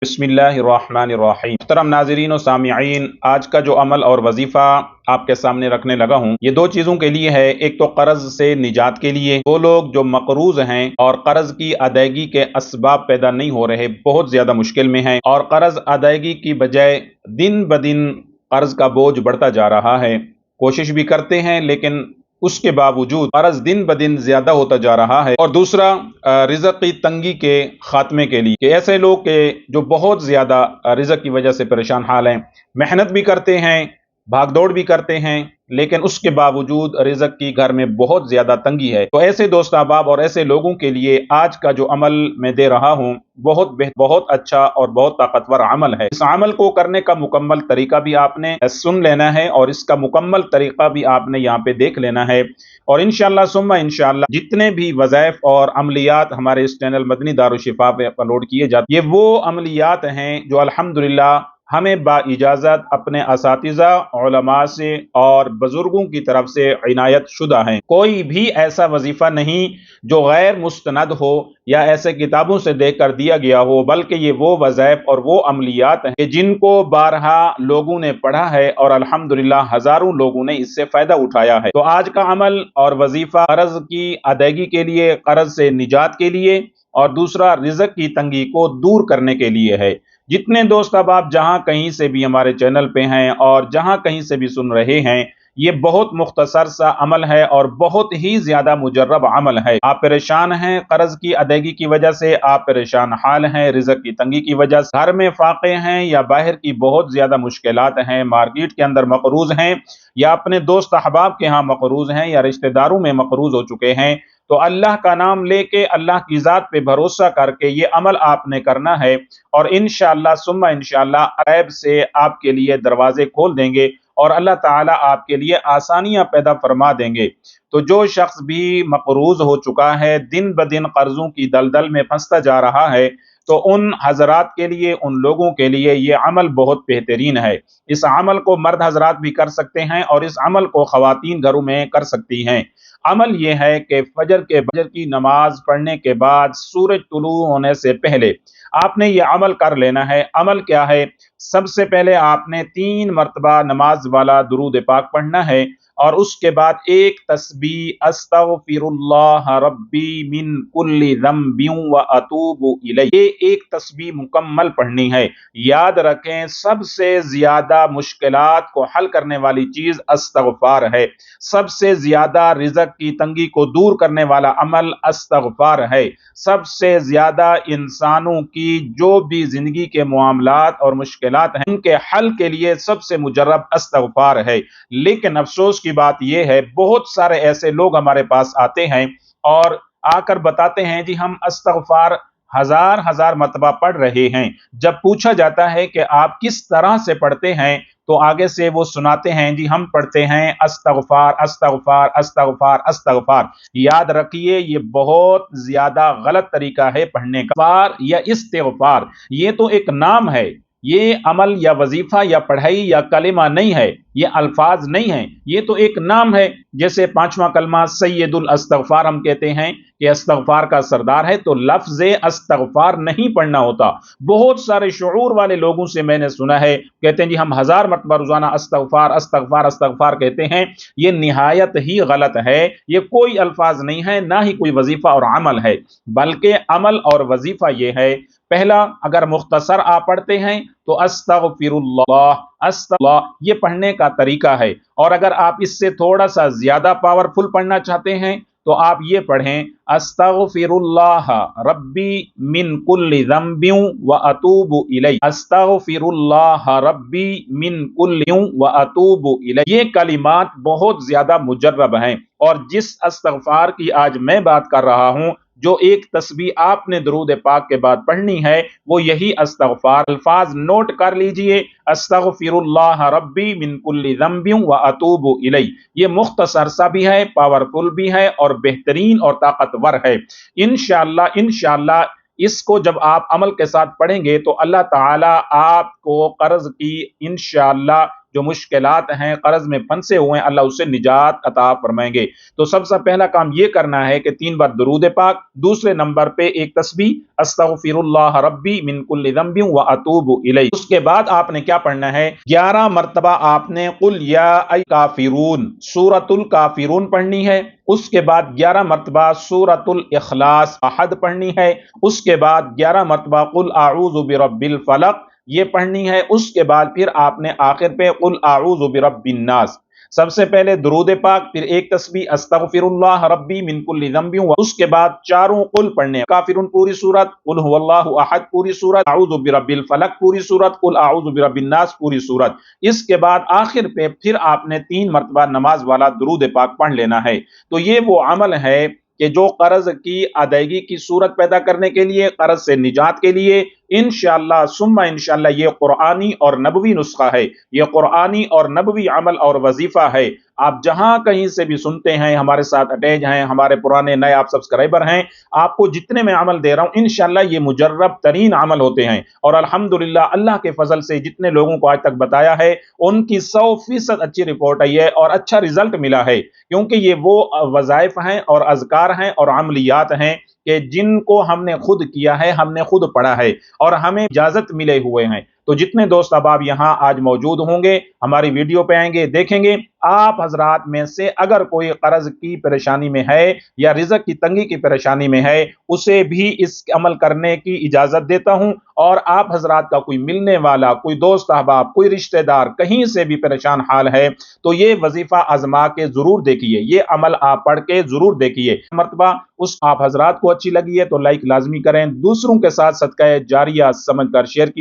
बिस्मिल्लाहिर्रहमानिर्रहीम। मुहतरम नाज़रीन और सामिईन, आज का जो अमल और वजीफ़ा आपके सामने रखने लगा हूँ, ये दो चीज़ों के लिए है। एक तो कर्ज से निजात के लिए, वो लोग जो मकरूज हैं और कर्ज की अदायगी के असबाब पैदा नहीं हो रहे, बहुत ज़्यादा मुश्किल में हैं और कर्ज अदायगी की बजाय दिन ब दिन कर्ज का बोझ बढ़ता जा रहा है। कोशिश भी करते हैं लेकिन उसके बावजूद कर्ज दिन ब दिन ज्यादा होता जा रहा है। और दूसरा, रिज़्क़ की तंगी के खात्मे के लिए, कि ऐसे लोग के जो बहुत ज्यादा रिज़्क़ की वजह से परेशान हाल हैं, मेहनत भी करते हैं, भागदौड़ भी करते हैं, लेकिन उसके बावजूद रिज़्क़ की घर में बहुत ज्यादा तंगी है। तो ऐसे दोस्त अहबाब और ऐसे लोगों के लिए आज का जो अमल मैं दे रहा हूँ बहुत अच्छा और बहुत ताकतवर अमल है। इस अमल को करने का मुकम्मल तरीका भी आपने सुन लेना है और इसका मुकम्मल तरीका भी आपने यहाँ पे देख लेना है। और इंशाअल्लाह सुम्मा इंशाअल्लाह जितने भी वज़ाइफ और अमलियात हमारे इस चैनल मदनी दारुशिफा पे अपलोड किए जाते, ये वो अमलियात हैं जो अल्हम्दुलिल्लाह हमें बाइजाज़त अपने असातिज़ा उलमा से और बुजुर्गों की तरफ से इनायत शुदा हैं। कोई भी ऐसा वजीफा नहीं जो गैर मुस्तनद हो या ऐसे किताबों से देख कर दिया गया हो, बल्कि ये वो वज़ाइफ और वो अमलियात हैं जिनको बारहा लोगों ने पढ़ा है और अल्हम्दुलिल्लाह हजारों लोगों ने इससे फायदा उठाया है। तो आज का अमल और वजीफा कर्ज की अदायगी के लिए, कर्ज से निजात के लिए, और दूसरा रिज़्क़ की तंगी को दूर करने के लिए है। जितने दोस्त अब आप जहां कहीं से भी हमारे चैनल पे हैं और जहां कहीं से भी सुन रहे हैं, ये बहुत मुख्तसर सा अमल है और बहुत ही ज्यादा मुजर्रब अमल है। आप परेशान हैं कर्ज की अदायगी की वजह से, आप परेशान हाल हैं रिज़्क़ की तंगी की वजह से, घर में फाके हैं या बाहर की बहुत ज्यादा मुश्किलात हैं, मार्केट के अंदर मकरूज हैं या अपने दोस्त अहबाब के यहाँ मकरूज हैं या रिश्तेदारों में मकरूज हो चुके हैं, तो अल्लाह का नाम लेके, अल्लाह की ज़ात पे भरोसा करके ये अमल आपने करना है। और इंशाअल्लाह सुम्मा इंशाअल्लाह ऐब से आपके लिए दरवाजे खोल देंगे और अल्लाह ताला आपके लिए आसानियां पैदा फरमा देंगे। तो जो शख्स भी मकरूज हो चुका है, दिन ब दिन कर्जों की दलदल में फंसता जा रहा है, तो उन हजरात के लिए, उन लोगों के लिए ये अमल बहुत बेहतरीन है। इस अमल को मर्द हजरात भी कर सकते हैं और इस अमल को खवातीन घरों में कर सकती हैं। अमल यह है कि फजर की नमाज पढ़ने के बाद सूरज तुलू होने से पहले आपने ये अमल कर लेना है। अमल क्या है? सबसे पहले आपने 3 मरतबा नमाज वाला दुरूद पाक पढ़ना है और उसके बाद एक तस्बीह अस्तगफिरुल्लाह रब्बी मिन कुल्ली ज़ंबिन व अतूबु इलैह, ये एक तस्बीह मुकम्मल पढ़नी है। याद रखें, सबसे ज्यादा मुश्किलात को हल करने वाली चीज अस्तगफार है। सबसे ज्यादा रिज़्क़ की तंगी को दूर करने वाला अमल अस्तगफार है। सबसे ज्यादा इंसानों की जो भी जिंदगी के मामलात और मुश्किलात हैं, उनके हल के लिए सबसे मुजर्रब अस्तगफार है। लेकिन अफसोस की बात यह है, बहुत सारे ऐसे लोग हमारे पास आते हैं और आकर बताते हैं जी हम अस्तगफार हजार हजार मरतबा पढ़ रहे हैं। जब पूछा जाता है कि आप किस तरह से पढ़ते हैं, तो आगे से वो सुनाते हैं जी हम पढ़ते हैं अस्तगफार अस्तगफार अस्तगफार अस्तगफार। याद रखिए, ये बहुत ज्यादा गलत तरीका है पढ़ने का। फार या इस्तिगफार ये तो एक नाम है, ये अमल या वजीफा या पढ़ाई या कलिमा नहीं है, ये अल्फाज नहीं है, ये तो एक नाम है। जैसे 5वां कलमा सैयदुल अस्तगफार हम कहते हैं कि अस्तगफार का सरदार है, तो लफ्ज़े अस्तगफार नहीं पढ़ना होता। बहुत सारे शऊर वाले लोगों से मैंने सुना है, कहते हैं जी हम 1000 मरतबा रोजाना अस्तगफार अस्तगफार अस्तगफार कहते हैं। ये निहायत ही गलत है। ये कोई अल्फाज नहीं है, ना ही कोई वजीफा और अमल है, बल्कि अमल और वजीफा ये है। पहला, अगर मुख्तसर आप पढ़ते हैं तो अस्तगफिरुल्लाह अस्तगफिरुल्लाह ये पढ़ने का तरीका है। और अगर आप इससे थोड़ा सा ज्यादा पावरफुल पढ़ना चाहते हैं तो आप ये पढ़ें अस्तगफिरुल्लाह रब्बी मिन कुल्ली ज़ंबिन व अतूबु इलैह, अस्तगफिरुल्लाह रब्बी मिन कुल्ली व अतूबु इलैह। ये कलिमात बहुत ज्यादा मुजर्रब हैं और जिस अस्तगफार की आज मैं बात कर रहा हूं, जो एक तस्बीह आपने दुरूद पाक के बाद पढ़नी है, वो यही अस्तगफार। अल्फाज नोट कर लीजिए, अस्तगफिरुल्लाह रब्बी मिन कुल्ली ज़ंबिन व अतूबु इलैह। ये मुख्तसर सा भी है, पावरफुल भी है और बेहतरीन और ताकतवर है। इंशाअल्लाह इंशाअल्लाह इसको जब आप अमल के साथ पढ़ेंगे तो अल्लाह ताला आपको कर्ज की इंशाअल्लाह جو مشکلات ہیں، قرض میں پھنسے ہوئے ہیں، اللہ اسے نجات عطا فرمائیں گے۔ تو سب سے پہلا کام یہ کرنا ہے کہ 3 بار درود پاک، دوسرے نمبر پہ ایک تسبیح استغفر اللہ ربی من کل ذنب واتوب الیہ۔ اس کے بعد آپ نے کیا پڑھنا ہے؟ 11 مرتبہ آپ نے قل یا الکافرون سورۃ الکافرون پڑھنی ہے۔ اس کے بعد 11 مرتبہ سورۃ الاخلاص احد پڑھنی ہے۔ اس کے بعد 11 مرتبہ قل اعوذ برب الفلق یہ پڑھنی ہے۔ اس کے بعد پھر آپ نے آخر پہ قل اعوذ برب الناس۔ سب سے پہلے درود پاک، پھر ایک تسبیح استغفر اللہ ربی من کل ذنب، اس کے بعد چاروں قل پڑھنے، کافرون پوری سورت، قل هو اللہ احد پوری سورت، اعوذ برب الفلق پوری سورت، قل اعوذ برب الناس پوری سورت۔ اس کے بعد آخر پہ پھر آپ نے 3 مرتبہ نماز والا درود پاک پڑھ لینا ہے۔ تو یہ وہ عمل ہے کہ جو قرض کی ادائیگی کی صورت پیدا کرنے کے لیے، قرض سے نجات کے لیے انشاءاللہ ثم انشاءاللہ یہ قرآنی اور نبوی نسخہ ہے، یہ قرآنی اور نبوی عمل اور وظیفہ ہے۔ آپ جہاں کہیں سے بھی سنتے ہیں، ہمارے ساتھ اٹیچ ہیں، ہمارے پرانے نئے آپ سبسکرائبر ہیں، آپ کو جتنے میں عمل دے رہا ہوں انشاءاللہ یہ مجرب ترین عمل ہوتے ہیں، اور الحمدللہ اللہ کے فضل سے جتنے لوگوں کو آج تک بتایا ہے ان کی 100% اچھی رپورٹ آئی ہے اور اچھا رزلٹ ملا ہے، کیونکہ یہ وہ وظائف ہیں اور اذکار ہیں اور عملیات ہیں کہ جن کو ہم نے خود کیا ہے، ہم نے خود پڑھا ہے اور ہمیں اجازت ملے ہوئے ہیں۔ تو جتنے دوست احباب یہاں آج موجود ہوں گے، ہماری ویڈیو پہ آئیں گے، دیکھیں گے، آپ حضرات میں سے اگر کوئی قرض کی پریشانی میں ہے یا رزق کی تنگی کی پریشانی میں ہے، اسے بھی اس عمل کرنے کی اجازت دیتا ہوں، اور آپ حضرات کا کوئی ملنے والا، کوئی دوست احباب، کوئی رشتہ دار کہیں سے بھی پریشان حال ہے تو یہ وظیفہ آزما کے ضرور دیکھیے، یہ عمل آپ پڑھ کے ضرور دیکھیے۔ مرتبہ اس آپ حضرات کو اچھی لگی ہے تو لائک لازمی کریں، دوسروں کے ساتھ صدقہ جاریہ سمجھ کر شیئر کیجیے۔